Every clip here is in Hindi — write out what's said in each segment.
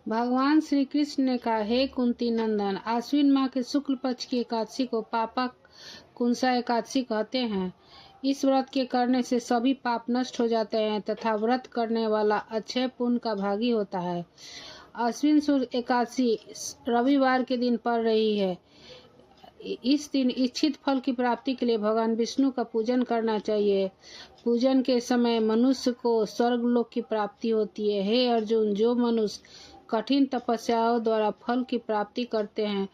भगवान श्री कृष्ण ने कहा, हे कुंती नंदन, आश्विन माह के शुक्ल पक्ष की एकादशी को पापा कुंसा एकादशी कहते हैं। इस व्रत के करने से सभी पाप नष्ट हो जाते हैं तथा व्रत करने वाला अक्षय पुण्य का भागी होता है। आश्विन शुक्ल एकादशी रविवार के दिन पड़ रही है। इस दिन इच्छित फल की प्राप्ति के लिए भगवान विष्णु का पूजन करना चाहिए। पूजन के समय मनुष्य को स्वर्गलोक की प्राप्ति होती है। हे अर्जुन, जो मनुष्य कठिन तपस्याओं द्वारा फल की प्राप्ति करते हैं,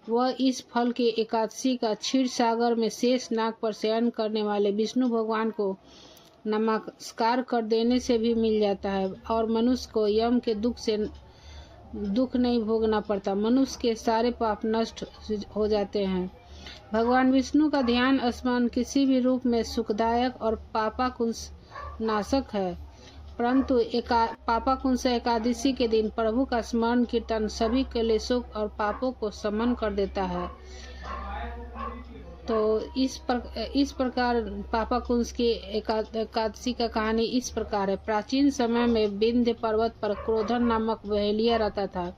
वह इस फल की एकादशी का क्षीर सागर में शेष नाग पर शयन करने वाले विष्णु भगवान को नमस्कार कर देने से भी मिल जाता है और मनुष्य को यम के दुख नहीं भोगना पड़ता। मनुष्य के सारे पाप नष्ट हो जाते हैं। भगवान विष्णु का ध्यान स्मरण किसी भी रूप में सुखदायक और पापाकुंस नाशक है, परंतु पापाकुंस एकादशी के दिन प्रभु का स्मरण कीर्तन सभी क्लेशों और पापों को शमन कर देता है। तो इस प्रकार पापाकुंस की एकादशी का कहानी इस प्रकार है। प्राचीन समय में विंध्य पर्वत पर क्रोधन नामक बहेलिया रहता था।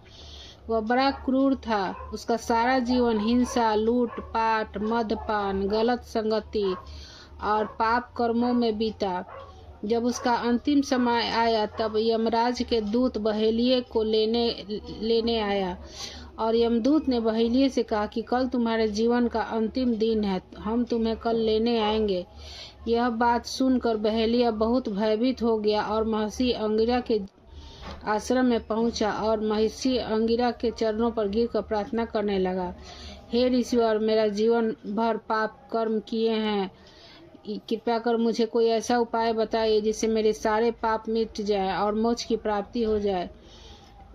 वह बड़ा क्रूर था। उसका सारा जीवन हिंसा, लूट पाट, मदपान, गलत संगति और पाप कर्मों में बीता। जब उसका अंतिम समय आया तब यमराज के दूत बहेलिये को लेने आया और यमदूत ने बहेलिये से कहा कि कल तुम्हारे जीवन का अंतिम दिन है, हम तुम्हें कल लेने आएंगे। यह बात सुनकर बहेलिया बहुत भयभीत हो गया और महर्षि अंगिरा के आश्रम में पहुंचा और महर्षि अंगिरा के चरणों पर गिरकर प्रार्थना करने लगा। हे ऋषिवर, मेरा जीवन भर पाप कर्म किए हैं, कृपया कर मुझे कोई ऐसा उपाय बताइए जिससे मेरे सारे पाप मिट जाए और मोक्ष की प्राप्ति हो जाए।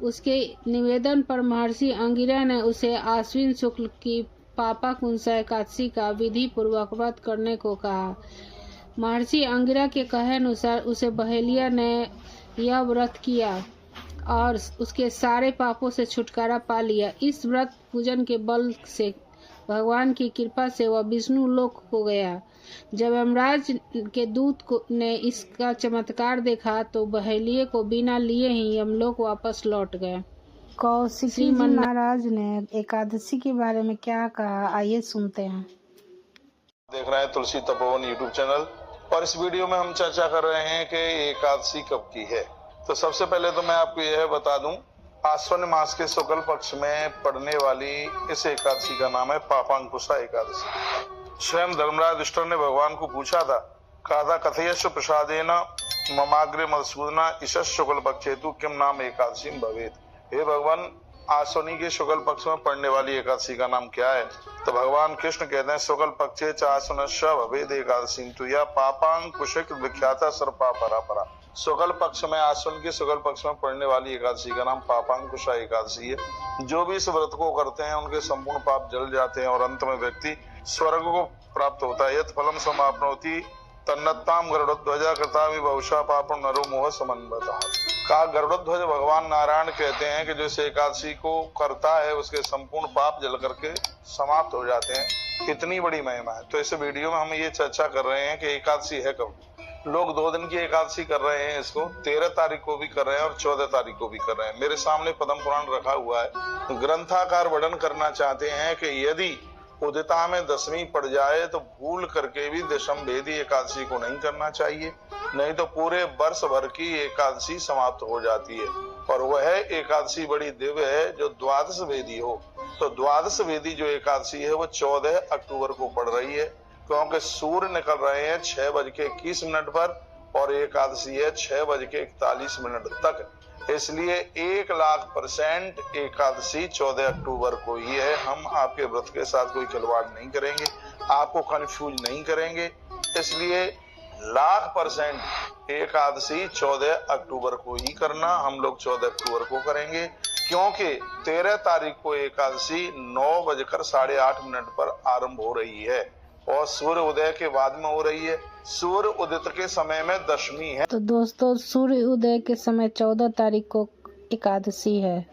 उसके निवेदन पर महर्षि अंगिरा ने उसे आश्विन शुक्ल की पापाकुंसा एकादशी का विधि पूर्वक व्रत करने को कहा। महर्षि अंगिरा के कहे अनुसार उसे बहेलिया ने यह व्रत किया और उसके सारे पापों से छुटकारा पा लिया। इस व्रत पूजन के बल से भगवान की कृपा से वह विष्णु लोक को गया। जब यमराज के दूत ने इसका चमत्कार देखा तो बहेलिये को बिना लिए ही यमलोक वापस लौट गए। कौशिकी जी महाराज ने एकादशी के बारे में क्या कहा, आइए सुनते हैं। देख रहे हैं तुलसी तपोवन यूट्यूब चैनल और इस वीडियो में हम चर्चा कर रहे हैं कि एकादशी कब की है। तो सबसे पहले तो मैं आपको यह बता दूं, आश्विन मास के शुक्ल पक्ष में पड़ने वाली इस एकादशी का नाम है पापांकुशा एकादशी। स्वयं धर्मराज युधिष्ठिर ने भगवान को पूछा था, कहा था कथयश प्रसादेन ममाग्रे मधुसूदना ईशस् शुक्ल पक्षेतु किम नाम एकादशी भवेत। हे भगवान, आश्विनी के शुक्ल पक्ष में पड़ने वाली एकादशी का नाम क्या है? तो भगवान कृष्ण कहते हैं, शुक्ल पक्षे चाश्विनश्च भवेद एकादशी तु या पापांकुशिक विख्याता सर्पा परा। शुक्ल पक्ष में, आश्विन के शुक्ल पक्ष में पड़ने वाली एकादशी का नाम पापांकुशा एकादशी है। जो भी इस व्रत को करते हैं उनके संपूर्ण पाप जल जाते हैं और अंत में व्यक्ति स्वर्ग को प्राप्त होता है। यत् फलम समाप्नोति तन्नत्ताम गरुड़ध्वज कृतामि बहुशा पापं नरो मोह समन्वितः। का गरुड़ध्वज भगवान नारायण कहते हैं कि जो इस एकादशी को करता है उसके संपूर्ण पाप जल करके समाप्त हो जाते हैं। कितनी बड़ी महिमा है। तो इस वीडियो में हम ये चर्चा कर रहे हैं कि एकादशी है कब। लोग 2 दिन की एकादशी कर रहे हैं, इसको 13 तारीख को भी कर रहे हैं और 14 तारीख को भी कर रहे हैं। मेरे सामने पद्म पुराण रखा हुआ है। ग्रंथाकार वर्णन करना चाहते हैं कि यदि उदिता में 10वीं पड़ जाए तो भूल करके भी दशम भेदी एकादशी को नहीं करना चाहिए, नहीं तो पूरे वर्ष भर की एकादशी समाप्त हो जाती है। और वह एकादशी बड़ी दिव्य है जो द्वादश भेदी हो। तो द्वादश भेदी जो एकादशी है वो 14 अक्टूबर को पड़ रही है, क्योंकि सूर्य निकल रहे हैं 6:21 पर और एकादशी है 6:41 तक। इसलिए 1,00,000% एकादशी 14 अक्टूबर को ही है। हम आपके व्रत के साथ कोई खिलवाड़ नहीं करेंगे, आपको कंफ्यूज नहीं करेंगे। इसलिए 1,00,000% एकादशी 14 अक्टूबर को ही करना। हम लोग 14 अक्टूबर को करेंगे क्योंकि 13 तारीख को एकादशी 9:08 पर आरंभ हो रही है और सूर्य उदय के बाद में हो रही है। सूर्य उदित के समय में दशमी है। तो दोस्तों, सूर्य उदय के समय 14 तारीख को एकादशी है।